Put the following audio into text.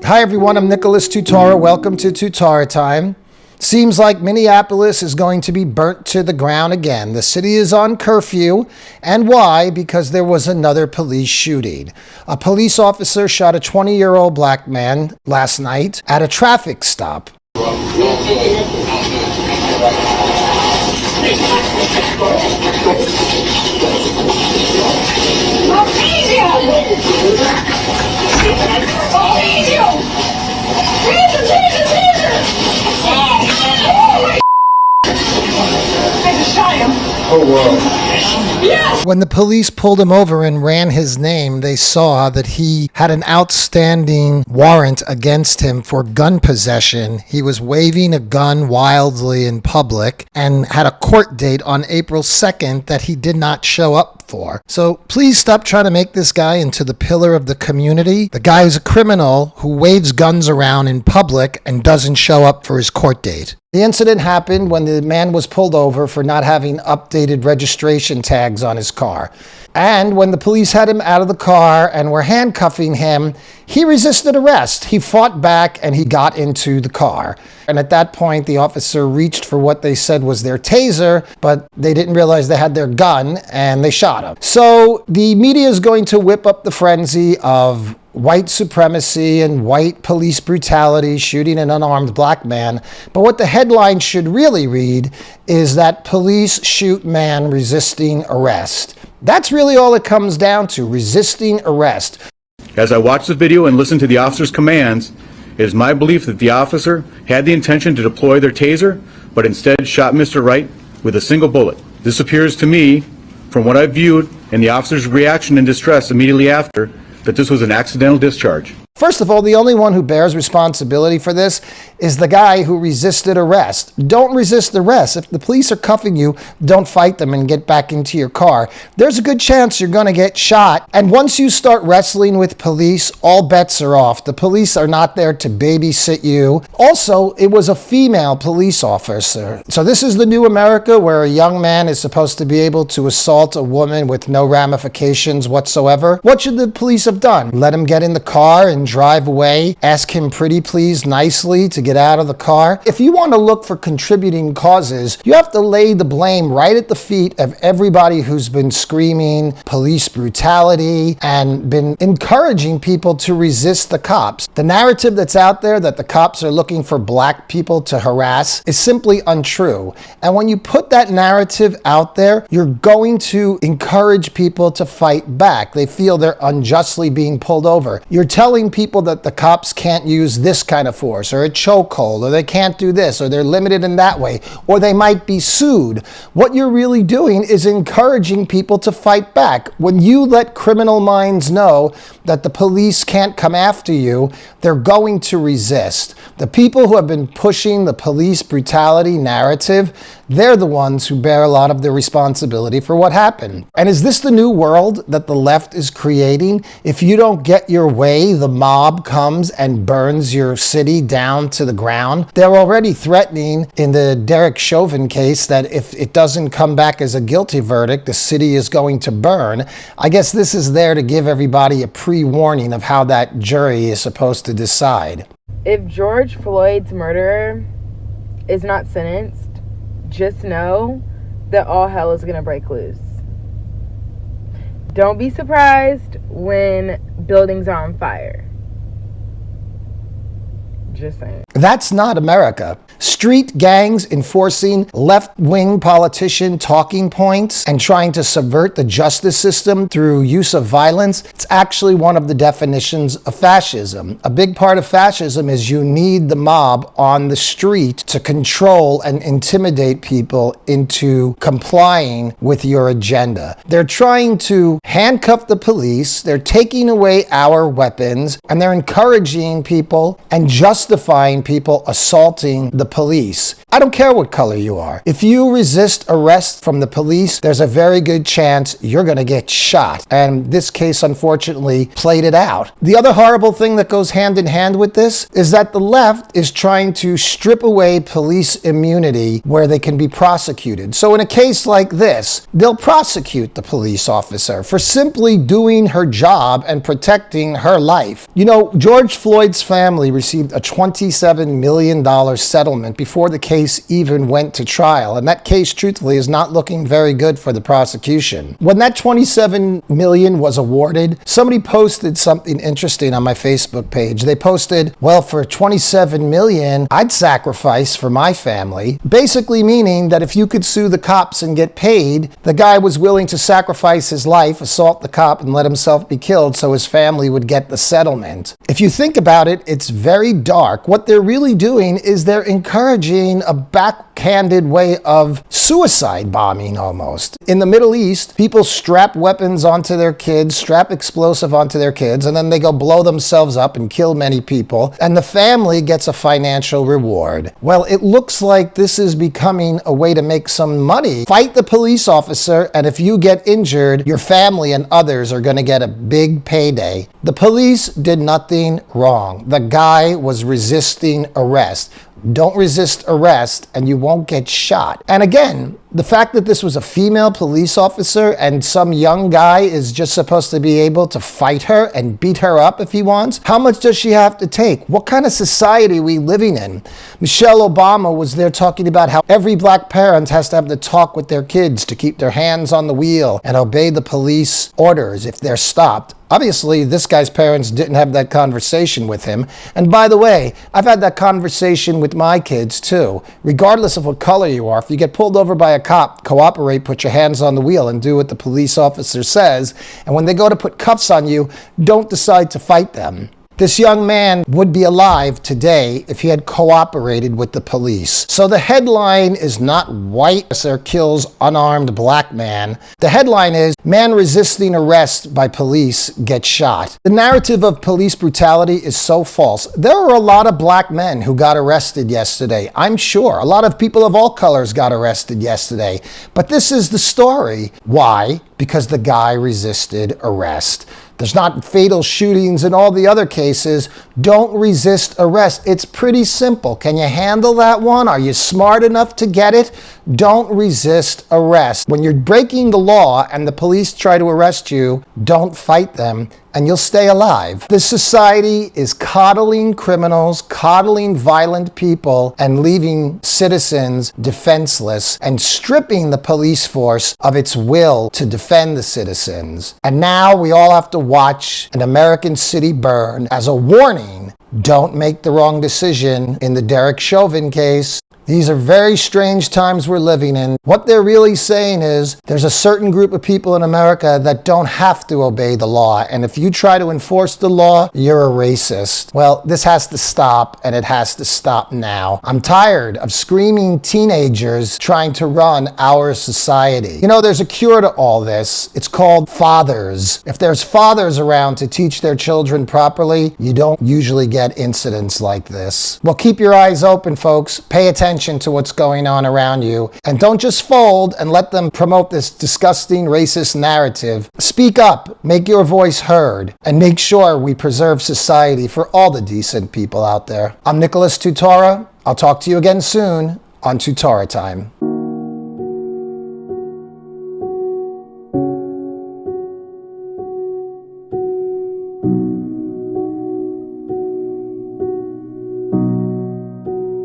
Hi everyone, I'm Nicholas Tutora. Welcome to Tutora time. Seems like Minneapolis is going to be burnt to the ground again. The city is on curfew. And why? Because there was another police shooting. A police officer shot a 20-year-old black man last night at a traffic stop. Oh, wow. Yes! When the police pulled him over and ran his name, they saw that he had an outstanding warrant against him for gun possession. He was waving a gun wildly in public and had a court date on April 2nd that he did not show up for. So please stop trying to make this guy into the pillar of the community. The guy is a criminal who waves guns around in public and doesn't show up for his court date. The incident happened when the man was pulled over for not having updated registration tags on his car. And when the police had him out of the car and were handcuffing him, he resisted arrest. He fought back and he got into the car. And at that point, the officer reached for what they said was their taser, but they didn't realize they had their gun and they shot him. So the media is going to whip up the frenzy of white supremacy and white police brutality shooting an unarmed black man. But what the headline should really read is that police shoot man resisting arrest. That's really all it comes down to, resisting arrest. As I watched the video and listened to the officer's commands, it is my belief that the officer had the intention to deploy their taser, but instead shot Mr. Wright with a single bullet. This appears to me, from what I viewed and the officer's reaction and distress immediately after, that this was an accidental discharge. First of all, the only one who bears responsibility for this is the guy who resisted arrest. Don't resist arrest. If the police are cuffing you, don't fight them and get back into your car. There's a good chance you're going to get shot. And once you start wrestling with police, all bets are off. The police are not there to babysit you. Also, it was a female police officer. So this is the new America where a young man is supposed to be able to assault a woman with no ramifications whatsoever. What should the police have done? Let him get in the car and drive away, ask him pretty please nicely to get out of the car. If you want to look for contributing causes, you have to lay the blame right at the feet of everybody who's been screaming police brutality and been encouraging people to resist the cops. The narrative that's out there that the cops are looking for black people to harass is simply untrue. And when you put that narrative out there, you're going to encourage people to fight back. They feel they're unjustly being pulled over. You're telling people that the cops can't use this kind of force or a chokehold, or they can't do this, or they're limited in that way, or they might be sued. What you're really doing is encouraging people to fight back. When you let criminal minds know that the police can't come after you, they're going to resist. The people who have been pushing the police brutality narrative, they're the ones who bear a lot of the responsibility for what happened. And is this the new world that the left is creating? If you don't get your way, the mob comes and burns your city down to the ground. They're already threatening in the Derek Chauvin case that if it doesn't come back as a guilty verdict, the city is going to burn. I guess this is there to give everybody a pre-warning of how that jury is supposed to decide. If George Floyd's murderer is not sentenced, just know that all hell is going to break loose. Don't be surprised when buildings are on fire. Just saying. That's not America. Street gangs enforcing left-wing politician talking points and trying to subvert the justice system through use of violence, it's actually one of the definitions of fascism. A big part of fascism is you need the mob on the street to control and intimidate people into complying with your agenda. They're trying to handcuff the police, they're taking away our weapons, and they're encouraging people and justifying people assaulting the police. I don't care what color you are. If you resist arrest from the police, there's a very good chance you're going to get shot. And this case, unfortunately, played it out. The other horrible thing that goes hand in hand with this is that the left is trying to strip away police immunity where they can be prosecuted. So in a case like this, they'll prosecute the police officer for simply doing her job and protecting her life. You know, George Floyd's family received a $27 million settlement before the case even went to trial, and that case, truthfully, is not looking very good for the prosecution. When that $27 million was awarded, somebody posted something interesting on my Facebook page. They posted, well, for $27 million, I'd sacrifice for my family. Basically meaning that if you could sue the cops and get paid, the guy was willing to sacrifice his life, assault the cop, and let himself be killed so his family would get the settlement. If you think about it, it's very dark. What they're really doing is they're encouraging a backhanded way of suicide bombing almost. In the Middle East, people strap weapons onto their kids, strap explosive onto their kids, and then they go blow themselves up and kill many people, and the family gets a financial reward. Well, it looks like this is becoming a way to make some money. Fight the police officer, and if you get injured, your family and others are going to get a big payday. The police did nothing wrong. The guy was resisting arrest. Don't resist arrest and you won't get shot. And again, the fact that this was a female police officer and some young guy is just supposed to be able to fight her and beat her up if he wants, how much does she have to take? What kind of society are we living in? Michelle Obama was there talking about how every black parent has to have the talk with their kids to keep their hands on the wheel and obey the police orders if they're stopped. Obviously, this guy's parents didn't have that conversation with him. And by the way, I've had that conversation with my kids too. Regardless of what color you are, if you get pulled over by a cop, cooperate, put your hands on the wheel and do what the police officer says. And when they go to put cuffs on you, don't decide to fight them. This young man would be alive today if he had cooperated with the police. So the headline is not white officer kills unarmed black man. The headline is man resisting arrest by police gets shot. The narrative of police brutality is so false. There were a lot of black men who got arrested yesterday. I'm sure a lot of people of all colors got arrested yesterday. But this is the story. Why? Because the guy resisted arrest. There's not fatal shootings in all the other cases. Don't resist arrest. It's pretty simple. Can you handle that one? Are you smart enough to get it? Don't resist arrest. When you're breaking the law and the police try to arrest you, don't fight them and you'll stay alive. This society is coddling criminals, coddling violent people, and leaving citizens defenseless and stripping the police force of its will to defend the citizens. And now we all have to watch an American city burn as a warning. Don't make the wrong decision in the Derek Chauvin case. These are very strange times we're living in. What they're really saying is there's a certain group of people in America that don't have to obey the law. And if you try to enforce the law, you're a racist. Well, this has to stop, and it has to stop now. I'm tired of screaming teenagers trying to run our society. You know, there's a cure to all this. It's called fathers. If there's fathers around to teach their children properly, you don't usually get incidents like this. Well, keep your eyes open, folks. Pay attention to what's going on around you, and don't just fold and let them promote this disgusting racist narrative. Speak up, make your voice heard, and make sure we preserve society for all the decent people out there. I'm Nicholas Tutora. I'll talk to you again soon on Tutora Time.